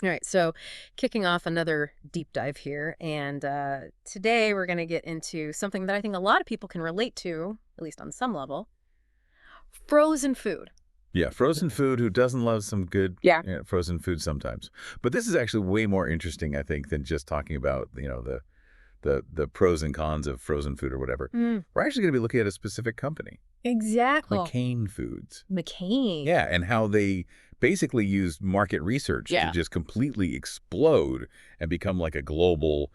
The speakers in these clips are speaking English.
All right, so kicking off another deep dive here, and today we're going to get into something that I think a lot of people can relate to, at least on some level, frozen food. Yeah, frozen food. Who doesn't love some good Yeah. frozen food sometimes? But this is actually way more interesting, I think, than just talking about the pros and cons of frozen food or whatever. Mm, We're actually going to be looking at a specific company, exactly. Oh, McCain Foods. McCain. Yeah, and how they basically used market research to Yeah. just completely explode and become like a global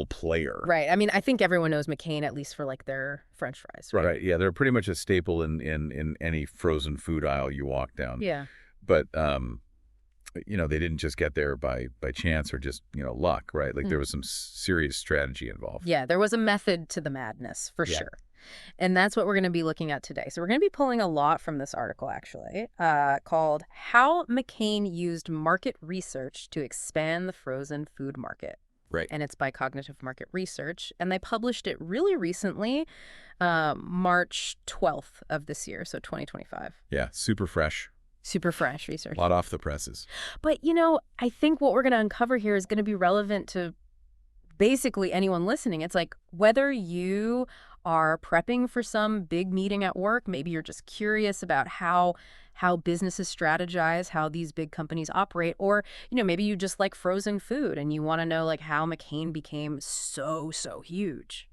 player. Right. I mean, I think everyone knows McCain, at least for like their French fries, right? Right. Yeah, they're pretty much a staple in any frozen food aisle you walk down. Yeah. But they didn't just get there by chance or just, luck, right? Like Mm. there was some serious strategy involved. Yeah, there was a method to the madness, for Yeah. sure. And that's what we're going to be looking at today. So we're going to be pulling a lot from this article, actually, called How McCain Used Market Research to Expand the Frozen Food Market. Right. And it's by Cognitive Market Research. And they published it really recently, March 12th of this year, so 2025. Yeah, super fresh. Super fresh research. A lot off the presses. But, I think what we're going to uncover here is going to be relevant to basically anyone listening. It's like whether you are prepping for some big meeting at work, maybe you're just curious about how businesses strategize, how these big companies operate, or maybe you just like frozen food and you want to know like how McCain became so huge.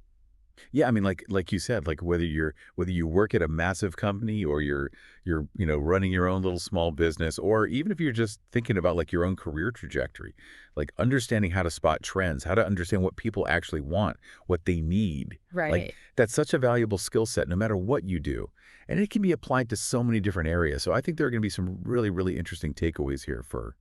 Yeah, I mean, like you said, like whether you work at a massive company or you're running your own little small business, or even if you're just thinking about like your own career trajectory, like understanding how to spot trends, how to understand what people actually want, what they need. Like Right. that's such a valuable skill set no matter what you do. And it can be applied to so many different areas. So I think there are going to be some really, really interesting takeaways here for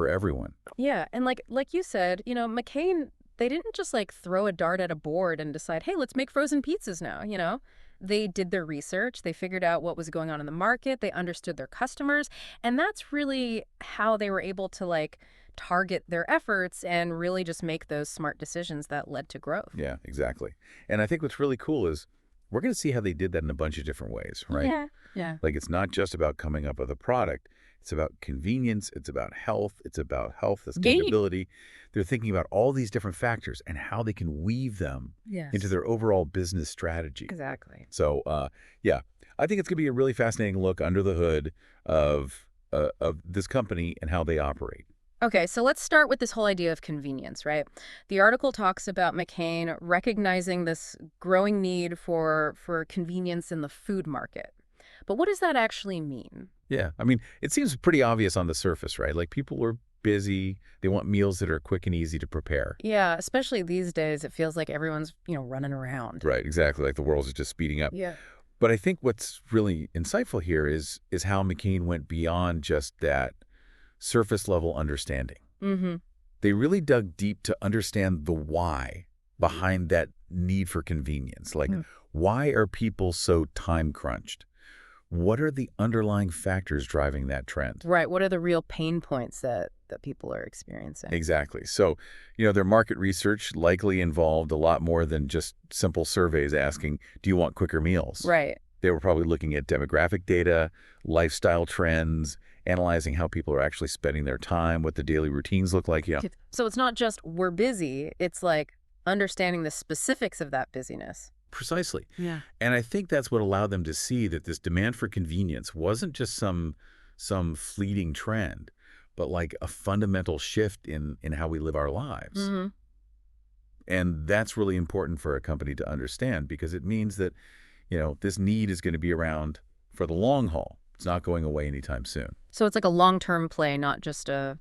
everyone. Yeah, and like you said, McCain, they didn't just like throw a dart at a board and decide, "Hey, let's make frozen pizzas now." They did their research, they figured out what was going on in the market, they understood their customers, and that's really how they were able to like target their efforts and really just make those smart decisions that led to growth. Yeah, exactly. And I think what's really cool is we're going to see how they did that in a bunch of different ways, right? Yeah. Yeah. Like it's not just about coming up with a product. It's about convenience. It's about health. It's about health Gain. sustainability. They're thinking about all these different factors and how they can weave them into Yes. their overall business strategy. Exactly. So, yeah, I think it's going to be a really fascinating look under the hood of this company and how they operate. Okay, so let's start with this whole idea of convenience, right? The article talks about McCain recognizing this growing need for convenience in the food market. But what does that actually mean? Yeah, I mean, it seems pretty obvious on the surface, right? Like people are busy. They want meals that are quick and easy to prepare. Yeah, especially these days, it feels like everyone's, running around. Right, exactly. Like the world is just speeding up. Yeah. But I think what's really insightful here is how McCain went beyond just that surface level understanding. Mm-hmm. They really dug deep to understand the why behind that need for convenience. Like, Mm. why are people so time crunched? What are the underlying factors driving that trend? Right. What are the real pain points that people are experiencing? Exactly. So, their market research likely involved a lot more than just simple surveys asking, do you want quicker meals? Right. They were probably looking at demographic data, lifestyle trends, analyzing how people are actually spending their time, what the daily routines look like. Yeah, So it's not just we're busy, it's like understanding the specifics of that busyness. precisely. Yeah. And I think that's what allowed them to see that this demand for convenience wasn't just some fleeting trend, but like a fundamental shift in how we live our lives. Mm-hmm. And that's really important for a company to understand because it means that, this need is going to be around for the long haul. It's not going away anytime soon. So it's like a long-term play, not just a,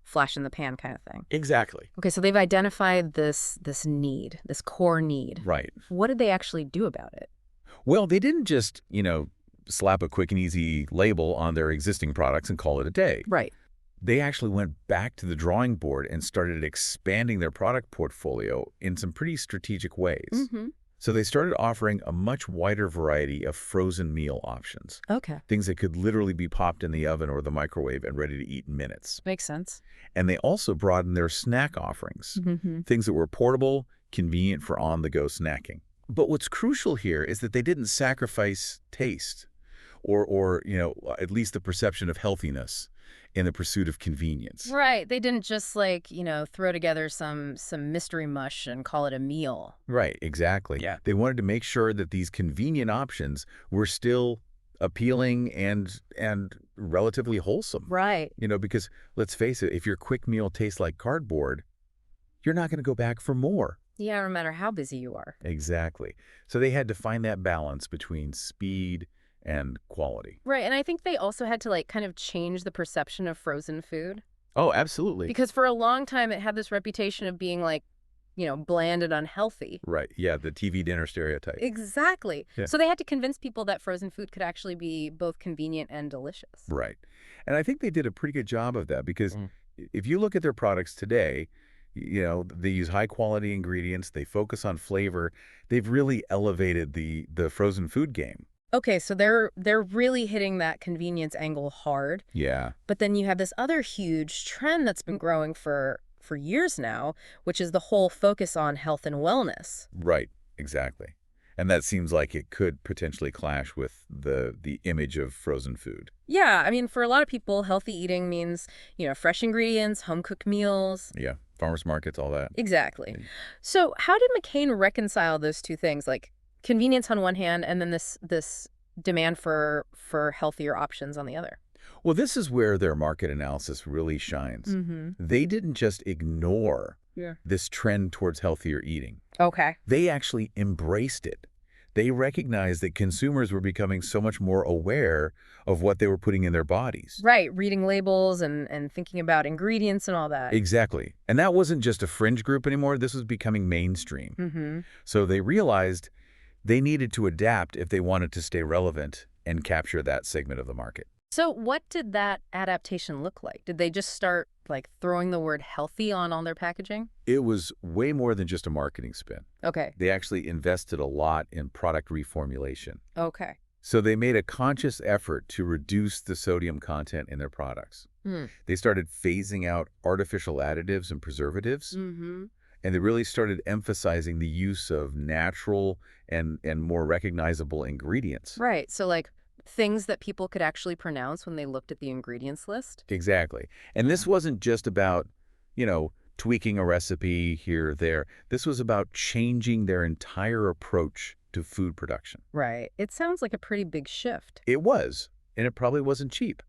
flash in the pan kind of thing. Exactly. Okay, so they've identified this need, this core need. Right. What did they actually do about it? Well, they didn't just, slap a quick and easy label on their existing products and call it a day. Right. They actually went back to the drawing board and started expanding their product portfolio in some pretty strategic ways. Mm-hmm. So they started offering a much wider variety of frozen meal options, Okay. things that could literally be popped in the oven or the microwave and ready to eat in minutes. Makes sense. And they also broadened their snack offerings, Mm-hmm. things that were portable, convenient for on-the-go snacking. But what's crucial here is that they didn't sacrifice taste or at least the perception of healthiness. in the pursuit of convenience. Right. They didn't just like, throw together some mystery mush and call it a meal. Right, exactly. Yeah. They wanted to make sure that these convenient options were still appealing and relatively wholesome. Right. Because let's face it, if your quick meal tastes like cardboard, you're not going to go back for more. Yeah, no matter how busy you are. Exactly. So they had to find that balance between speed and quality. Right. And I think they also had to like kind of change the perception of frozen food Oh, absolutely. because for a long time it had this reputation of being like, bland and unhealthy. Right. Yeah, the TV dinner stereotype. Exactly. Yeah. So they had to convince people that frozen food could actually be both convenient and delicious. Right. And I think they did a pretty good job of that because Mm. if you look at their products today, they use high quality ingredients, they focus on flavor. They've really elevated the frozen food game. Okay, so they're really hitting that convenience angle hard. Yeah. But then you have this other huge trend that's been growing for years now, which is the whole focus on health and wellness. Right. Exactly. And that seems like it could potentially clash with the image of frozen food. Yeah, I mean, for a lot of people, healthy eating means, fresh ingredients, home-cooked meals. Yeah. Farmers markets, all that. Exactly. Yeah. So how did McCain reconcile those two things, like convenience on one hand and then this demand for healthier options on the other? Well, this is where their market analysis really shines. Mm-hmm. They didn't just ignore Yeah. this trend towards healthier eating. Okay. They actually embraced it. They recognized that consumers were becoming so much more aware of what they were putting in their bodies. Right, reading labels and thinking about ingredients and all that. Exactly. And that wasn't just a fringe group anymore. This was becoming mainstream. Mm-hmm. So they realized they needed to adapt if they wanted to stay relevant and capture that segment of the market. So what did that adaptation look like? Did they just start like throwing the word healthy on all their packaging? It was way more than just a marketing spin. Okay. They actually invested a lot in product reformulation. Okay. So they made a conscious effort to reduce the sodium content in their products. Mm. They started phasing out artificial additives and preservatives, Mm-hmm. and they really started emphasizing the use of natural and more recognizable ingredients. Right. So like things that people could actually pronounce when they looked at the ingredients list? Exactly. And this wasn't just about, tweaking a recipe here or there. This was about changing their entire approach to food production. Right. It sounds like a pretty big shift. It was, and it probably wasn't cheap,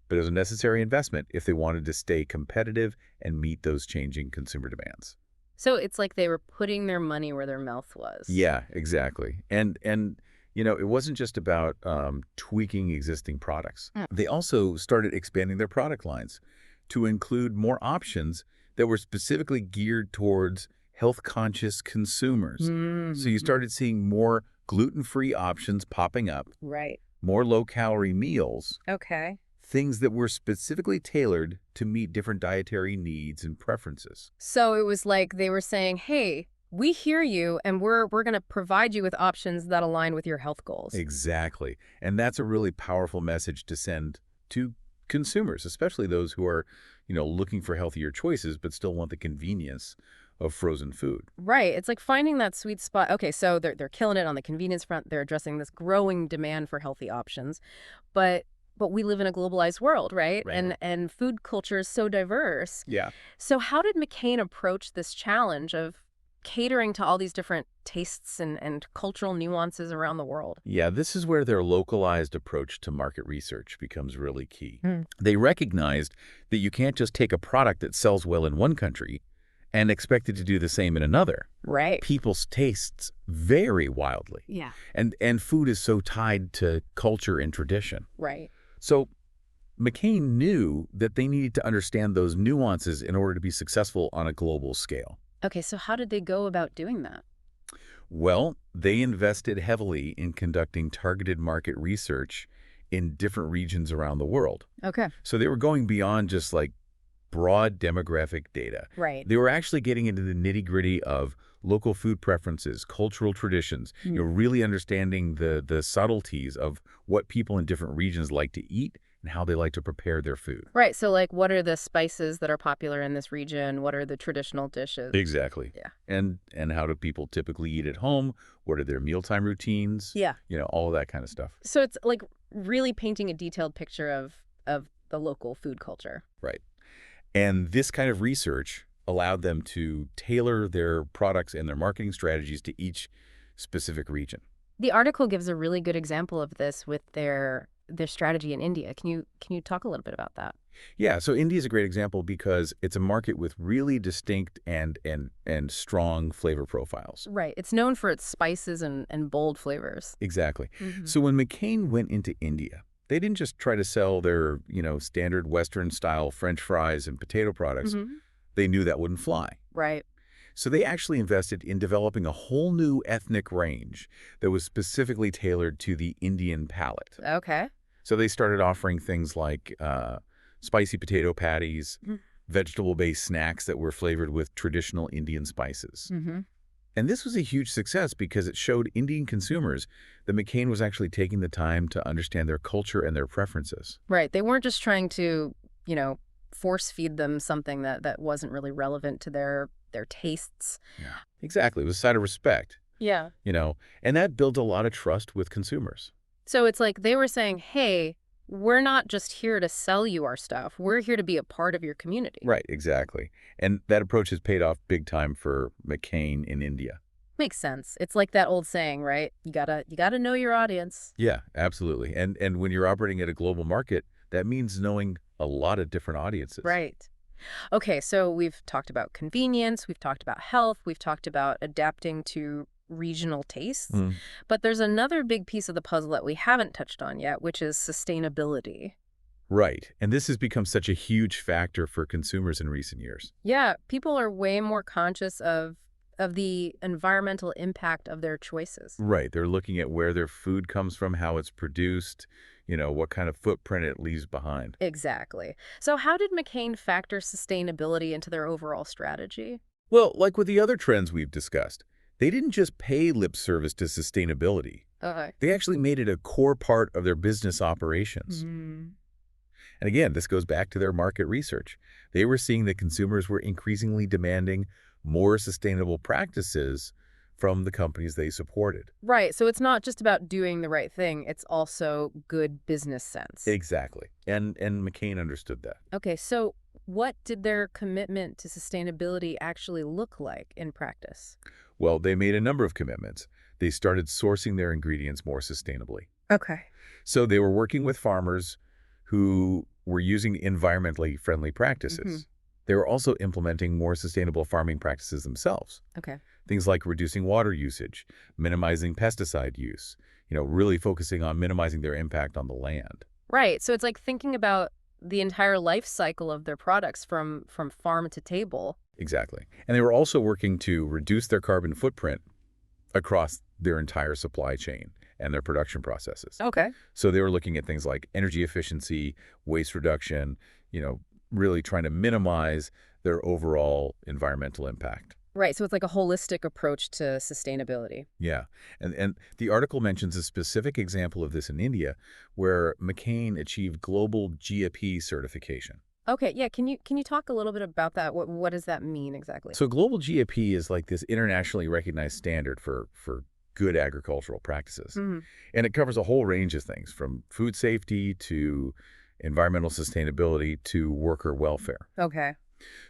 but it was a necessary investment if they wanted to stay competitive and meet those changing consumer demands. So it's like they were putting their money where their mouth was. Yeah, exactly. And it wasn't just about tweaking existing products. Mm. They also started expanding their product lines to include more options that were specifically geared towards health-conscious consumers. So you started seeing more gluten-free options popping up, Right. more low-calorie meals, Okay. things that were specifically tailored to meet different dietary needs and preferences. So it was like they were saying, hey, we hear you and we're going to provide you with options that align with your health goals. Exactly. And that's a really powerful message to send to consumers, especially those who are, looking for healthier choices but still want the convenience of frozen food. Right. It's like finding that sweet spot. Okay, so they're killing it on the convenience front. They're addressing this growing demand for healthy options. But we live in a globalized world, right? Right. And food culture is so diverse. Yeah. So how did McCain approach this challenge of catering to all these different tastes and cultural nuances around the world? Yeah, this is where their localized approach to market research becomes really key. Hmm. They recognized that you can't just take a product that sells well in one country and expect it to do the same in another. Right. People's tastes vary wildly. Yeah. And food is so tied to culture and tradition. Right. So McCain knew that they needed to understand those nuances in order to be successful on a global scale. Okay, so how did they go about doing that? Well, they invested heavily in conducting targeted market research in different regions around the world. Okay. So they were going beyond just like broad demographic data. Right. They were actually getting into the nitty-gritty of local food preferences, cultural traditions, really understanding the subtleties of what people in different regions like to eat and how they like to prepare their food. Right. So like what are the spices that are popular in this region? What are the traditional dishes? Exactly. Yeah. And how do people typically eat at home? What are their mealtime routines? Yeah. All of that kind of stuff. So it's like really painting a detailed picture of the local food culture. Right. And this kind of research allowed them to tailor their products and their marketing strategies to each specific region. The article gives a really good example of this with their strategy in India. Can you talk a little bit about that? Yeah, so India is a great example because it's a market with really distinct and strong flavor profiles. Right. It's known for its spices and bold flavors. Exactly. Hmm. So when McCain went into India, they didn't just try to sell their, standard Western style French fries and potato products. Hmm. They knew that wouldn't fly. Right. So they actually invested in developing a whole new ethnic range that was specifically tailored to the Indian palate. Okay. So they started offering things like spicy potato patties, vegetable-based snacks that were flavored with traditional Indian spices. Mm-hmm. And this was a huge success because it showed Indian consumers that McCain was actually taking the time to understand their culture and their preferences. Right. They weren't just trying to, force feed them something that wasn't really relevant to their tastes. Yeah. Exactly. It was a sign of respect, Yeah. and that built a lot of trust with consumers. So it's like they were saying, hey, we're not just here to sell you our stuff. We're here to be a part of your community. Right, exactly. And that approach has paid off big time for McCain in India. Makes sense. It's like that old saying, right? You gotta know your audience. Yeah, absolutely. And when you're operating at a global market, that means knowing a lot of different audiences. Right. Okay, so we've talked about convenience, we've talked about health, we've talked about adapting to regional tastes, Mm. but there's another big piece of the puzzle that we haven't touched on yet, which is sustainability. Right. And this has become such a huge factor for consumers in recent years. Yeah, people are way more conscious of the environmental impact of their choices. Right. They're looking at where their food comes from, how it's produced, what kind of footprint it leaves behind. Exactly. So how did McCain factor sustainability into their overall strategy? Well, like with the other trends we've discussed, they didn't just pay lip service to sustainability. Okay. They actually made it a core part of their business operations. Mm. And again, this goes back to their market research. They were seeing that consumers were increasingly demanding more sustainable practices from the companies they supported. Right. So it's not just about doing the right thing, it's also good business sense. Exactly. And McCain understood that. Okay, so what did their commitment to sustainability actually look like in practice? Well, they made a number of commitments. They started sourcing their ingredients more sustainably. Okay. So they were working with farmers who were using environmentally friendly practices. They were also implementing more sustainable farming practices themselves. Okay. Things like reducing water usage, minimizing pesticide use, really focusing on minimizing their impact on the land. Right. So it's like thinking about the entire life cycle of their products from farm to table. Exactly. And they were also working to reduce their carbon footprint across their entire supply chain and their production processes. Okay. So they were looking at things like energy efficiency, waste reduction, really trying to minimize their overall environmental impact. Right. So it's like a holistic approach to sustainability. Yeah. And the article mentions a specific example of this in India where McCain achieved global GAP certification. Okay. Yeah. Can you talk a little bit about that? What does that mean exactly? So global GAP is like this internationally recognized standard for good agricultural practices. Mhm. And it covers a whole range of things from food safety to environmental sustainability to worker welfare. Okay.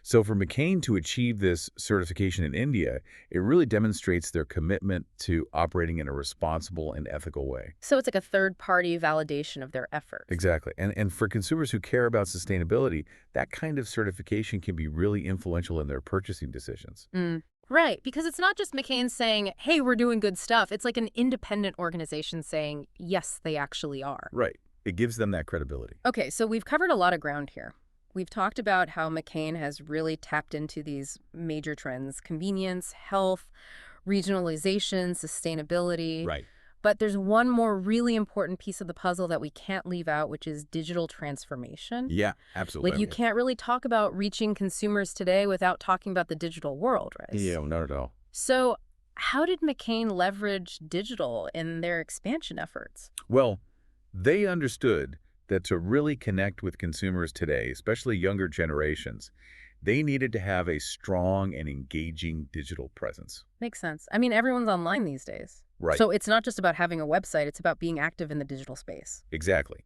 So for McCain to achieve this certification in India, it really demonstrates their commitment to operating in a responsible and ethical way. So it's like a third-party validation of their efforts. Exactly. And for consumers who care about sustainability, that kind of certification can be really influential in their purchasing decisions. Mm. Right, because it's not just McCain saying, hey, we're doing good stuff. It's like an independent organization saying, yes, they actually are. Right. It gives them that credibility. Okay, so we've covered a lot of ground here. We've talked about how McCain has really tapped into these major trends: convenience, health, regionalization, sustainability. Right. But there's one more really important piece of the puzzle that we can't leave out, which is digital transformation. Yeah, absolutely. Like, you can't really talk about reaching consumers today without talking about the digital world, right? Yeah, not at all. So how did McCain leverage digital in their expansion efforts? Well, they understood that to really connect with consumers today, especially younger generations, they needed to have a strong and engaging digital presence. Makes sense. I mean, everyone's online these days. Right. So it's not just about having a website, it's about being active in the digital space. Exactly.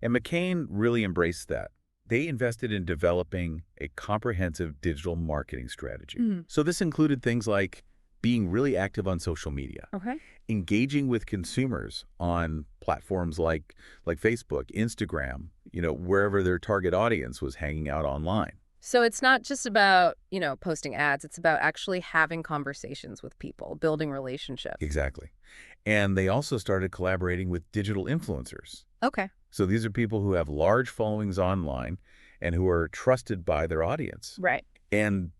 And McCain really embraced that. They invested in developing a comprehensive digital marketing strategy. Mhm. So this included things like being really active on social media, Okay. engaging with consumers on platforms like Facebook, Instagram, wherever their target audience was hanging out online. So it's not just about, posting ads. It's about actually having conversations with people, building relationships. Exactly. And they also started collaborating with digital influencers. Okay. So these are people who have large followings online and who are trusted by their audience. Right. And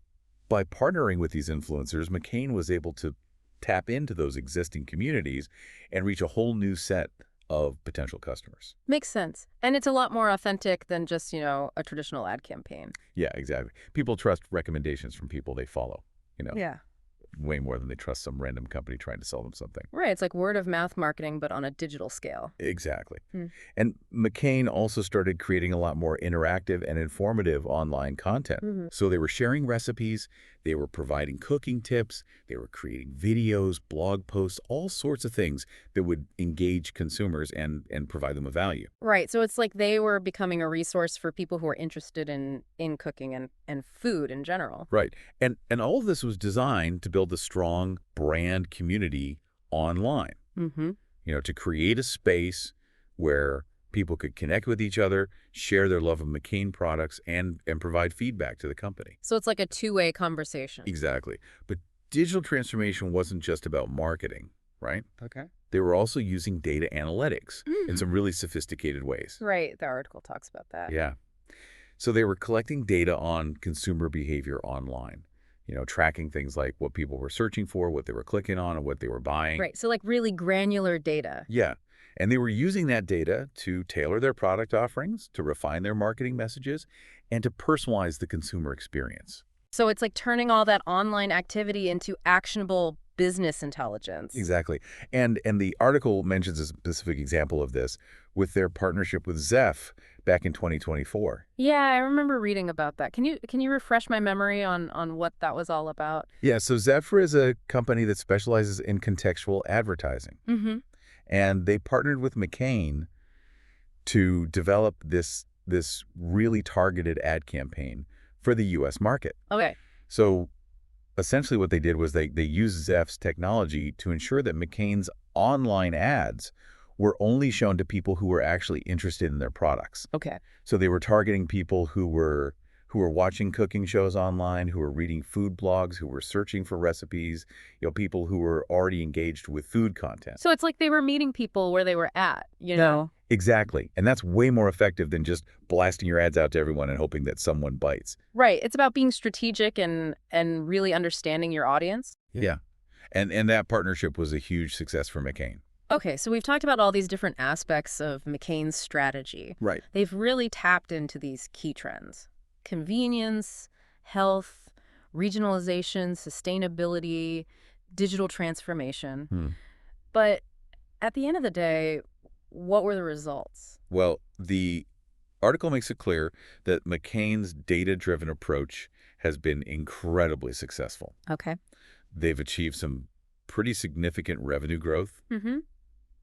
by partnering with these influencers, McCain was able to tap into those existing communities and reach a whole new set of potential customers. Makes sense. And it's a lot more authentic than just, a traditional ad campaign. Yeah, exactly. People trust recommendations from people they follow, Yeah. way more than they trust some random company trying to sell them something. Right. It's like word of mouth marketing, but on a digital scale. Exactly. Hmm. And McCain also started creating a lot more interactive and informative online content. Mhm. So they were sharing recipes, they were providing cooking tips, they were creating videos, blog posts, all sorts of things that would engage consumers and provide them with value. Right. So it's like they were becoming a resource for people who are interested in cooking and food in general. Right. And all of this was designed to build a strong brand community online. Mm-hmm. To create a space where people could connect with each other, share their love of McCain products, and provide feedback to the company. So it's like a two-way conversation. Exactly. But digital transformation wasn't just about marketing, right? Okay. They were also using data analytics in some really sophisticated ways. Right. The article talks about that. Yeah. So they were collecting data on consumer behavior online, tracking things like what people were searching for, what they were clicking on, and what they were buying. Right. So like really granular data. Yeah. And they were using that data to tailor their product offerings, to refine their marketing messages, and to personalize the consumer experience. So it's like turning all that online activity into actionable business intelligence. Exactly. And the article mentions a specific example of this with their partnership with Zeph back in 2024. Yeah, I remember reading about that. Can you refresh my memory on what that was all about? Yeah, so Zephyr is a company that specializes in contextual advertising. Mm-hmm. And they partnered with McCain to develop this really targeted ad campaign for the U.S. market. Okay. So essentially what they did was they used Zeph's technology to ensure that McCain's online ads were only shown to people who were actually interested in their products. Okay. So they were targeting people who were watching cooking shows online, who were reading food blogs, who were searching for recipes, people who were already engaged with food content. So it's like they were meeting people where they were at, Exactly. And that's way more effective than just blasting your ads out to everyone and hoping that someone bites. Right. It's about being strategic and really understanding your audience. Yeah. And that partnership was a huge success for McCain. Okay, so we've talked about all these different aspects of McCain's strategy. Right. They've really tapped into these key trends: convenience, health, regionalization, sustainability, digital transformation. But at the end of the day, what were the results? Well, the article makes it clear that McCain's data-driven approach has been incredibly successful. Okay. They've achieved some pretty significant revenue growth, Mm-hmm.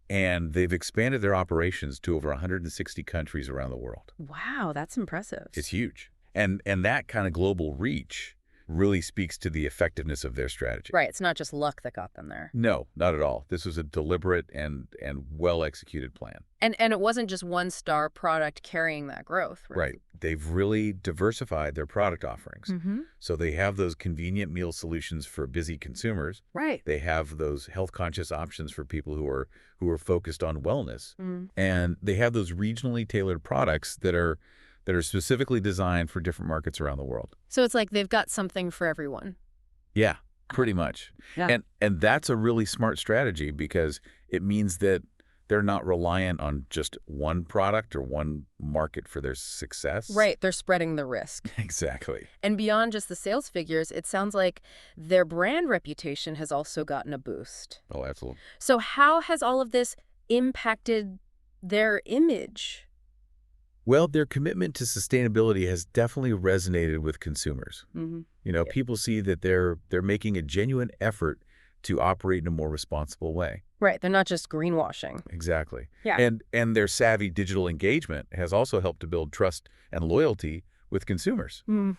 and they've expanded their operations to over 160 countries around the world. Wow, that's impressive. It's huge. And that kind of global reach really speaks to the effectiveness of their strategy. Right, it's not just luck that got them there. No, not at all. This was a deliberate and well-executed plan. And it wasn't just one star product carrying that growth, right? Right. They've really diversified their product offerings. Mm-hmm. So they have those convenient meal solutions for busy consumers. Right. They have those health-conscious options for people who are focused on wellness. Mm. And they have those regionally tailored products that are specifically designed for different markets around the world. So it's like they've got something for everyone. Yeah, pretty much. Yeah. And that's a really smart strategy because it means that they're not reliant on just one product or one market for their success. Right, they're spreading the risk. Exactly. And beyond just the sales figures, it sounds like their brand reputation has also gotten a boost. Oh, absolutely. So how has all of this impacted their image? Well, their commitment to sustainability has definitely resonated with consumers. Mm-hmm. People see that they're making a genuine effort to operate in a more responsible way. Right. They're not just greenwashing. Exactly. Yeah. And their savvy digital engagement has also helped to build trust and loyalty with consumers. Mm.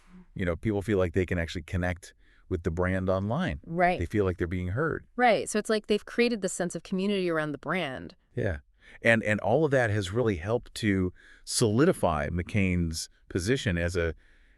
People feel like they can actually connect with the brand online. Right. They feel like they're being heard. Right. So it's like they've created this sense of community around the brand. Yeah. And all of that has really helped to solidify McCain's position as a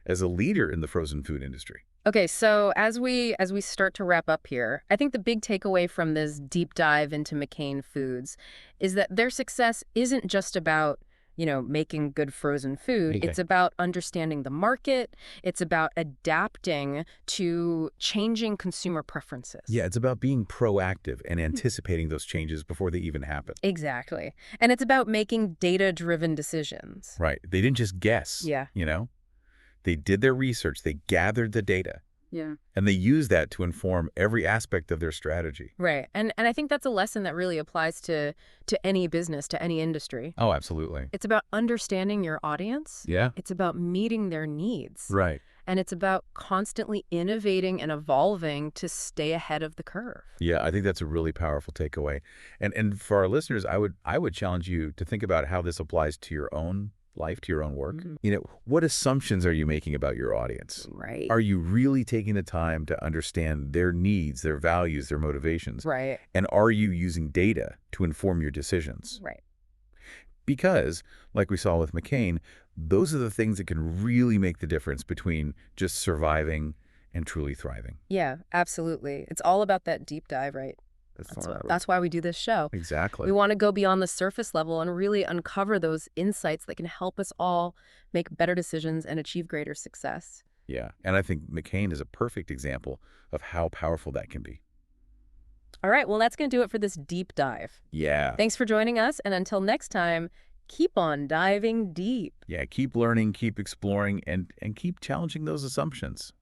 leader in the frozen food industry. Okay, so as we start to wrap up here, I think the big takeaway from this deep dive into McCain Foods is that their success isn't just about, making good frozen food. Okay. It's about understanding the market. It's about adapting to changing consumer preferences. Yeah, it's about being proactive and anticipating those changes before they even happen. Exactly. And it's about making data-driven decisions. Right. They didn't just guess. Yeah. They did their research. They gathered the data. Yeah. And they used that to inform every aspect of their strategy. Right. And I think that's a lesson that really applies to any business, to any industry. Oh, absolutely. It's about understanding your audience. Yeah. It's about meeting their needs. Right. And it's about constantly innovating and evolving to stay ahead of the curve. Yeah, I think that's a really powerful takeaway. And for our listeners, I would challenge you to think about how this applies to your own life, to your own work. What assumptions are you making about your audience? Right. Are you really taking the time to understand their needs, their values, their motivations? Right. And are you using data to inform your decisions? Right. Because, like we saw with McCain, those are the things that can really make the difference between just surviving and truly thriving. Yeah, absolutely. It's all about that deep dive, right? That's why we do this show. Exactly. We want to go beyond the surface level and really uncover those insights that can help us all make better decisions and achieve greater success. Yeah, and I think McCain is a perfect example of how powerful that can be. All right, well, that's going to do it for this deep dive. Yeah. Thanks for joining us, and until next time, keep on diving deep. Yeah, keep learning, keep exploring, and keep challenging those assumptions.